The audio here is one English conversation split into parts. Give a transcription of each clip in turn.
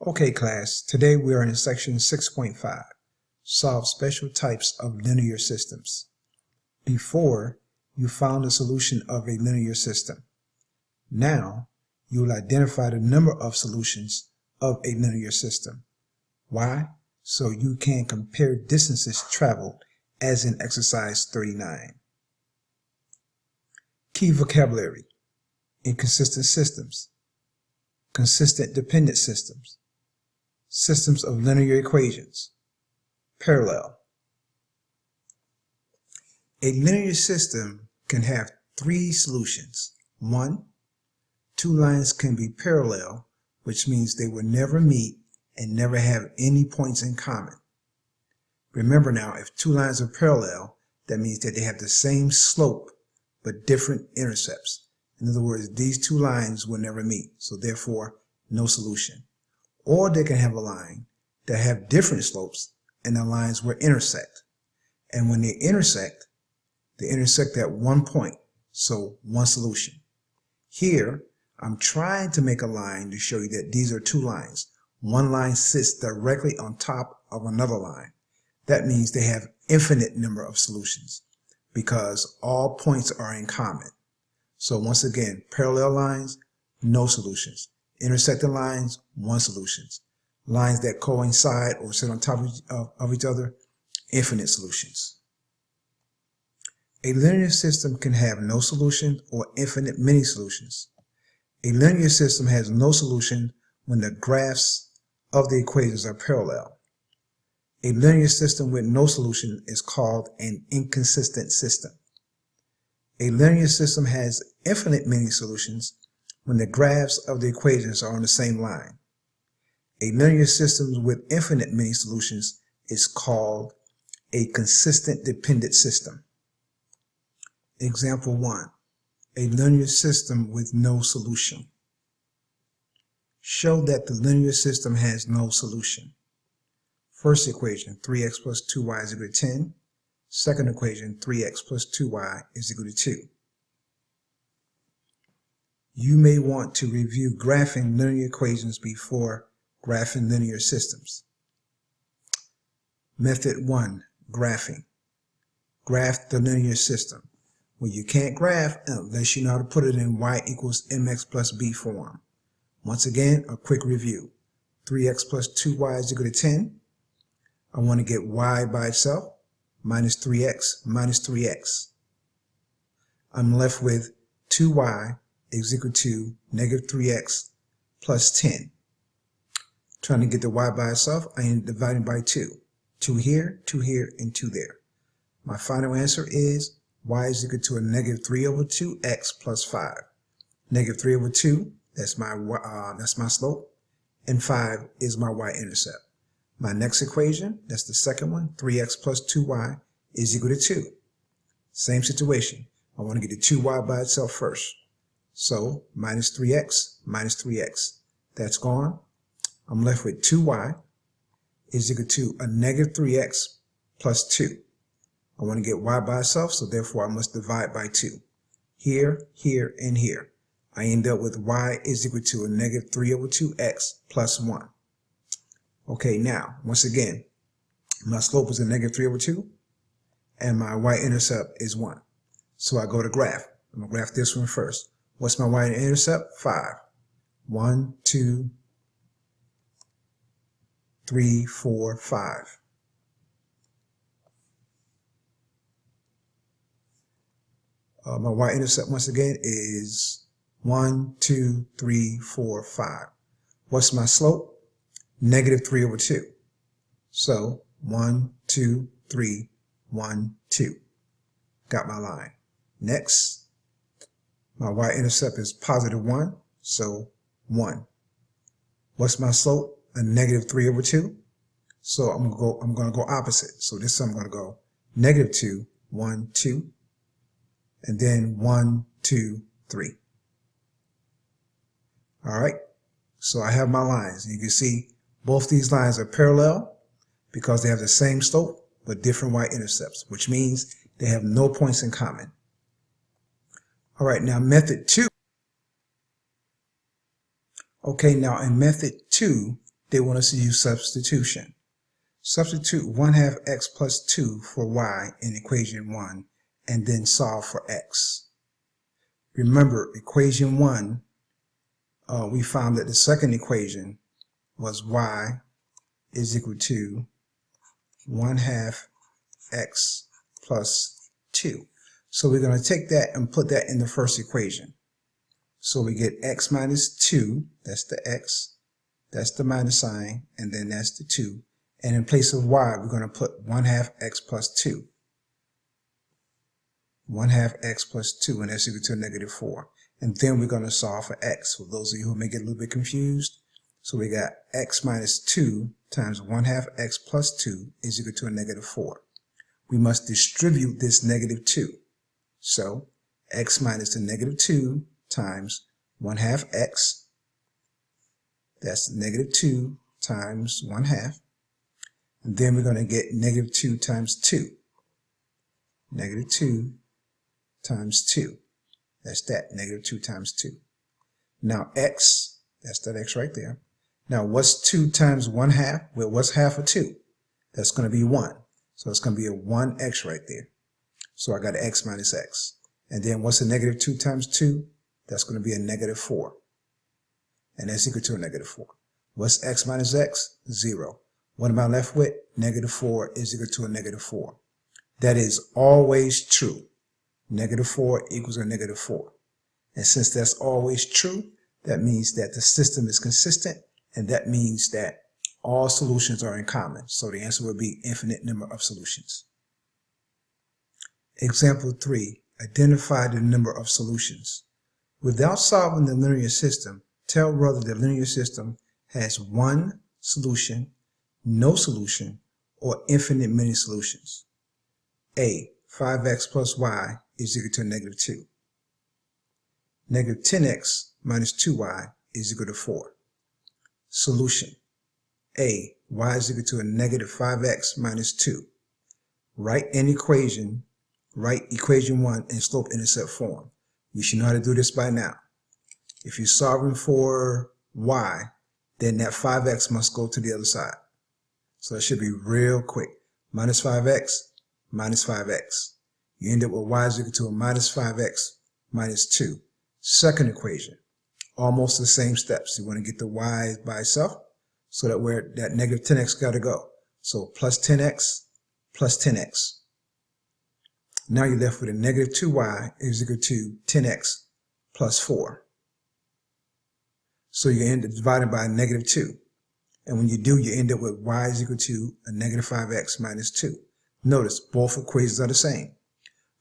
Okay class, today we are in section 6.5, solve special types of linear systems. Before, you found the solution of a linear system. Now, you will identify the number of solutions of a linear system. Why? So you can compare distances traveled as in exercise 39. Key vocabulary: inconsistent systems, consistent dependent systems, systems of linear equations, parallel. A linear system can have three solutions. 1, two lines can be parallel, which means they will never meet and never have any points in common. Remember now, if two lines are parallel, that means that they have the same slope but different intercepts. In other words, these two lines will never meet, so therefore no solution. Or they can have a line that have different slopes and the lines will intersect. And when they intersect at one point, so one solution. Here, I'm trying to make a line to show you that these are two lines. One line sits directly on top of another line. That means they have infinite number of solutions because all points are in common. So once again, parallel lines, no solutions. Intersecting lines, one solution. Lines that coincide or sit on top of each other, infinite solutions. A linear system can have no solution or infinite many solutions. A linear system has no solution when the graphs of the equations are parallel. A linear system with no solution is called an inconsistent system. A linear system has infinite many solutions when the graphs of the equations are on the same line. A linear system with infinite many solutions is called a consistent dependent system. Example 1. A linear system with no solution. Show that the linear system has no solution. First equation, 3x plus 2y is equal to 10. Second equation, 3x plus 2y is equal to 2. You may want to review graphing linear equations before graphing linear systems. Method 1, graphing. Graph the linear system. Well, you can't graph unless you know how to put it in y equals mx plus b form. Once again, a quick review. 3x plus 2y is equal to 10. I want to get y by itself, minus 3x minus 3x. I'm left with 2y is equal to negative 3x plus 10. Trying to get the y by itself, I end up dividing by 2. 2 here, and 2 there. My final answer is y is equal to a negative 3 over 2x plus 5. Negative 3 over 2, that's my slope, and 5 is my y-intercept. My next equation, that's the second one, 3x plus 2y is equal to 2. Same situation. I want to get the 2y by itself first. So minus 3x minus 3x. That's gone. I'm left with 2y is equal to a negative 3x plus 2. I want to get y by itself, so therefore I must divide by 2. Here, here, and here. I end up with y is equal to a negative 3 over 2x plus 1. Okay, now, once again, my slope is a negative 3 over 2, and my y-intercept is 1. So I go to graph. I'm going to graph this one first. What's my y-intercept? 5. 1, 2, 3, 4, 5. My y-intercept once again is 1, 2, 3, 4, 5. What's my slope? Negative 3 over 2. So 1, 2, 3, 1, 2. Got my line. Next, my y-intercept is positive 1, so 1. What's my slope? A negative 3 over 2. So I'm going to go opposite. So this I'm going to go negative 2, 1, 2, and then 1, 2, 3. All right. So I have my lines. You can see both these lines are parallel because they have the same slope but different y-intercepts, which means they have no points in common. All right, now method 2. Okay, now in method 2, they want us to use substitution. Substitute 1/2 x plus 2 for y in equation 1 and then solve for x. Remember, equation 1, we found that the second equation was y is equal to 1/2 x plus 2. So we're going to take that and put that in the first equation. So we get x minus 2, that's the x, that's the minus sign, and then that's the 2. And in place of y, we're going to put 1/2 x plus 2. 1/2 x plus 2, and that's equal to -4. And then we're going to solve for x. For those of you who may get a little bit confused, so we got x minus 2 times 1/2 x plus 2 is equal to -4. We must distribute this -2. So x minus the -2 times 1/2 x, that's -2 times 1/2. And then we're going to get -2 times 2. -2 times 2. That's that, -2 times 2. Now x, that's that x right there. Now what's 2 times 1/2? Well, what's half of 2? That's going to be 1. So it's going to be a 1x right there. So I got x minus x. And then what's a -2 times 2? That's going to be a -4. And that's equal to a -4. What's x minus x? 0. What am I left with? -4 is equal to a -4. That is always true. -4 equals a -4. And since that's always true, that means that the system is consistent, and that means that all solutions are in common. So the answer will be infinite number of solutions. Example 3. Identify the number of solutions. Without solving the linear system, tell whether the linear system has one solution, no solution, or infinite many solutions. A. 5x plus y is equal to -2. -10x minus 2y is equal to 4. Solution. A. Y is equal to a -5x minus 2. Write equation 1 in slope-intercept form. You should know how to do this by now. If you're solving for y, then that 5x must go to the other side. So that should be real quick. Minus 5x, minus 5x. You end up with y is equal to a minus 5x minus 2. Second equation, almost the same steps. You want to get the y by itself, so that where that -10x got to go. So plus 10x plus 10x. Now you're left with a -2y is equal to 10x plus 4. So you end up dividing by a -2. And when you do, you end up with y is equal to a -5x minus 2. Notice both equations are the same.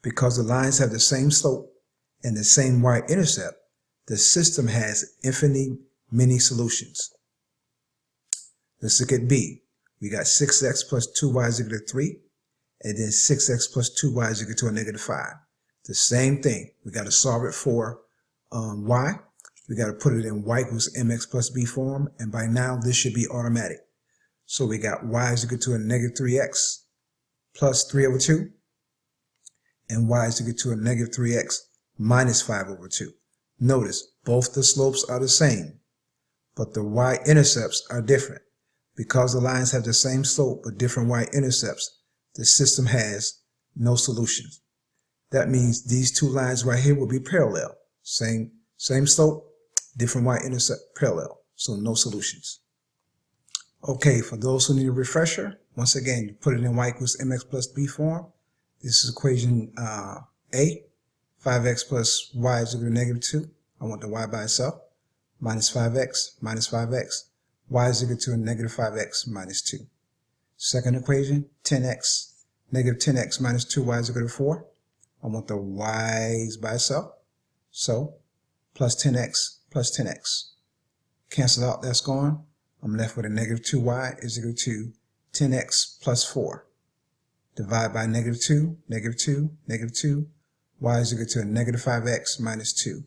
Because the lines have the same slope and the same y-intercept, the system has infinitely many solutions. Let's look at B. We got 6x plus 2y is equal to 3. And then 6x plus 2y is equal to a -5. The same thing. We got to solve it for y. We got to put it in y equals mx plus b form. And by now, this should be automatic. So we got y is equal to a -3x plus 3 over 2. And y is equal to a -3x minus 5 over 2. Notice, both the slopes are the same, but the y-intercepts are different. Because the lines have the same slope but different y-intercepts, the system has no solutions. That means these two lines right here will be parallel. Same slope, different y-intercept, parallel. So no solutions. Okay, for those who need a refresher, once again, you put it in y equals mx plus b form. This is equation A. 5x plus y is equal to -2. I want the y by itself. Minus 5x minus 5x. Y is equal to a -5x minus 2. Second equation, 10x. -10x minus 2y is equal to 4. I want the y's by itself. So, plus 10x plus 10x. Cancel out, that's gone. I'm left with a -2y is equal to 10x plus 4. Divide by -2, -2, -2. Y is equal to a -5x minus 2.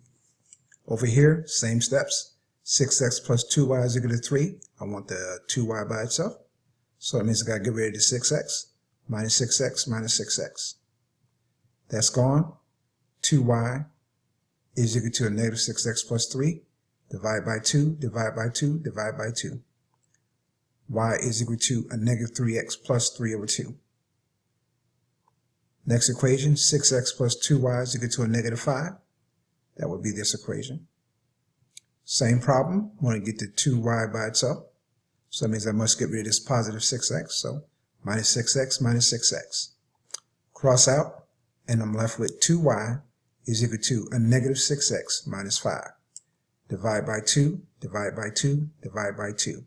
Over here, same steps. 6x plus 2y is equal to 3. I want the 2y by itself. So that means I got to get rid of the 6x. Minus 6x minus 6x. That's gone. 2y is equal to a -6x plus 3. Divide by 2, divide by 2, divide by 2. y is equal to a negative 3x plus 3 over 2. Next equation, 6x plus 2y is equal to a negative 5. That would be this equation. Same problem, want to get the 2y by itself. So that means I must get rid of this positive 6x. So minus 6x minus 6x. Cross out, and I'm left with 2y is equal to a negative 6x minus 5. Divide by 2, divide by 2, divide by 2.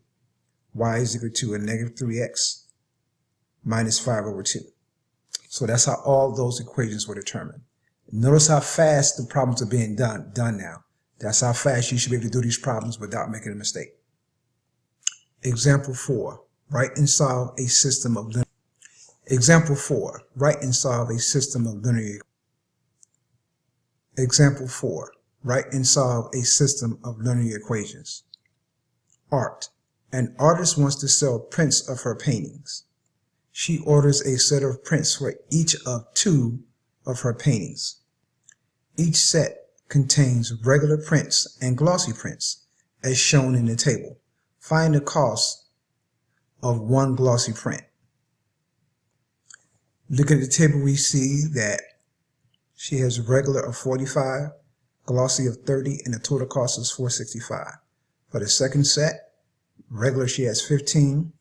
Y is equal to a negative 3x minus 5 over 2. So that's how all those equations were determined. Notice how fast the problems are being done now. That's how fast you should be able to do these problems without making a mistake. Example 4. Write and solve a system of linear. Example 4. Write and solve a system of linear. Example 4. Write and solve a system of linear equations. Art. An artist wants to sell prints of her paintings. She orders a set of prints for each of 2 of her paintings. Each set contains regular prints and glossy prints, as shown in the table. Find the cost of one glossy print. Look at the table, we see that she has regular of 45, glossy of 30, and the total cost is $465. For the second set, regular she has 15,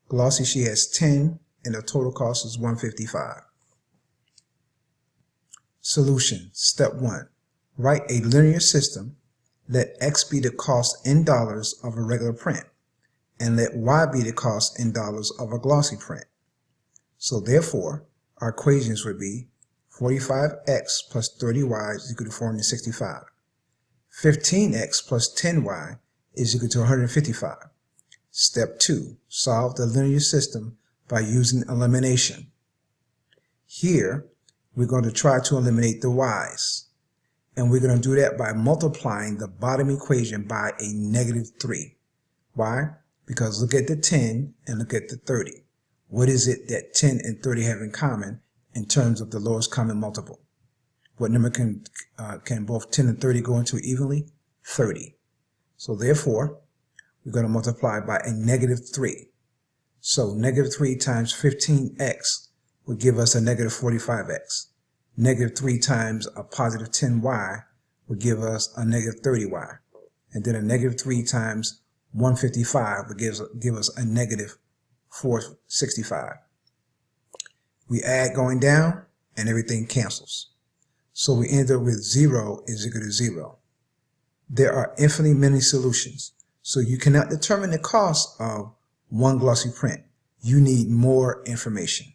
glossy she has 10, and the total cost is $155. Solution. Step 1. Write a linear system. Let X be the cost in dollars of a regular print, and let Y be the cost in dollars of a glossy print. So therefore, our equations would be 45x plus 30y is equal to 465. 15x plus 10y is equal to 155. Step 2. Solve the linear system by using elimination. Here, we're going to try to eliminate the y's. And we're going to do that by multiplying the bottom equation by a negative 3. Why? Because look at the 10 and look at the 30. What is it that 10 and 30 have in common in terms of the lowest common multiple? What number can both 10 and 30 go into evenly? 30. So therefore, we're going to multiply by a negative 3. So negative 3 times 15x would give us a negative 45x. Negative 3 times a positive 10y would give us a negative 30y. And then a negative 3 times 155 would give us a negative 465. We add going down and everything cancels. So we end up with 0 is equal to 0. There are infinitely many solutions. So you cannot determine the cost of one glossy print. You need more information.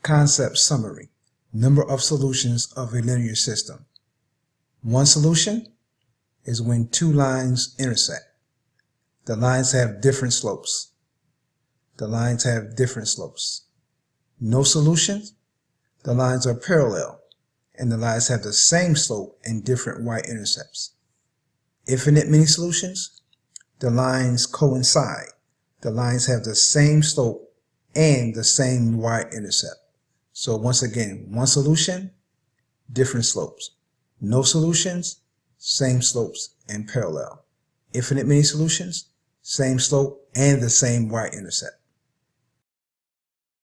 Concept summary. Number of solutions of a linear system. One solution is when 2 lines intersect. The lines have different slopes. The lines have different slopes. No solutions. The lines are parallel and the lines have the same slope and different y-intercepts. Infinite many solutions. The lines coincide. The lines have the same slope and the same y-intercept. So once again, one solution, different slopes. No solutions, same slopes and parallel. Infinite many solutions, same slope and the same y-intercept.